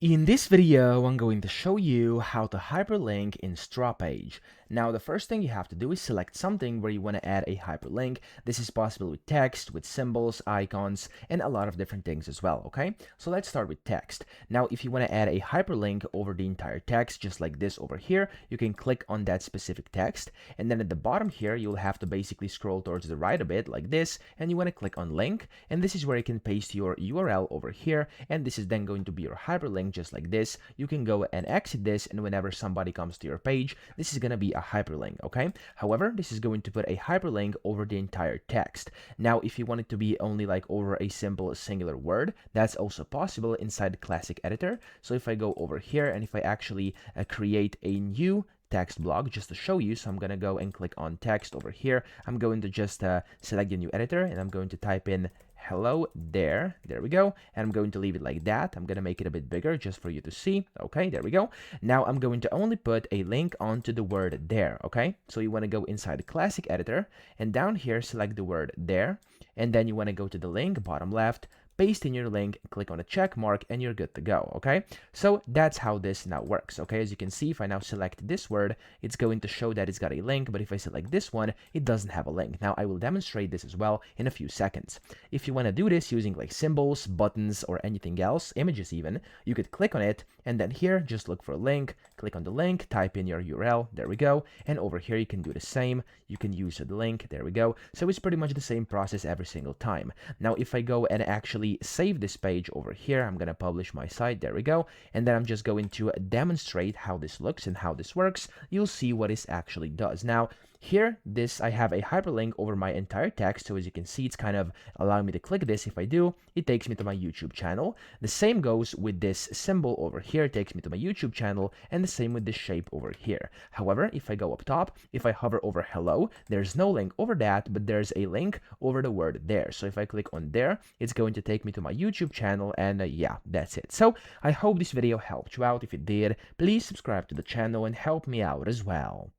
In this video, I'm going to show you how to hyperlink in StrawPage. Now, the first thing you have to do is select something where you want to add a hyperlink. This is possible with text, with symbols, icons, and a lot of different things as well, okay? So let's start with text. Now, if you want to add a hyperlink over the entire text, just like this over here, you can click on that specific text. And then at the bottom here, you'll have to basically scroll towards the right a bit like this, and you want to click on link. And this is where you can paste your URL over here. And this is then going to be your hyperlink just like this. You can go and exit this, and whenever somebody comes to your page, this is going to be a hyperlink, okay? However, this is going to put a hyperlink over the entire text. Now, if you want it to be only like over a simple singular word, that's also possible inside the classic editor. So if I go over here and if I actually create a new text block just to show you, so I'm going to go and click on text over here. I'm going to just select the new editor, and I'm going to type in hello there we go, and I'm going to leave it like that. I'm going to make it a bit bigger just for you to see. Okay, there we go. Now I'm going to only put a link onto the word there. Okay, so you want to go inside the classic editor, and down here select the word there, and then you want to go to the link bottom left, paste in your link, click on the check mark, and you're good to go. Okay, so that's how this now works. Okay, as you can see, if I now select this word, it's going to show that it's got a link, but if I select this one, it doesn't have a link. Now I will demonstrate this as well in a few seconds. If you want to do this using like symbols, buttons, or anything else, images even, you could click on it, and then here just look for a link, click on the link, type in your URL, there we go, and over here you can do the same. You can use the link, there we go. So it's pretty much the same process every single time. Now if I go and actually save this page over here, I'm going to publish my site, there we go, and then I'm just going to demonstrate how this looks and how this works. You'll see what this actually does. Now here, I have a hyperlink over my entire text, so as you can see, it's kind of allowing me to click this. If I do, it takes me to my YouTube channel. The same goes with this symbol over here, it takes me to my YouTube channel, and the same with this shape over here. However, if I go up top, if I hover over hello, there's no link over that, but there's a link over the word there. So if I click on there, it's going to take me to my YouTube channel, and yeah, that's it. So I hope this video helped you out. If it did, please subscribe to the channel and help me out as well.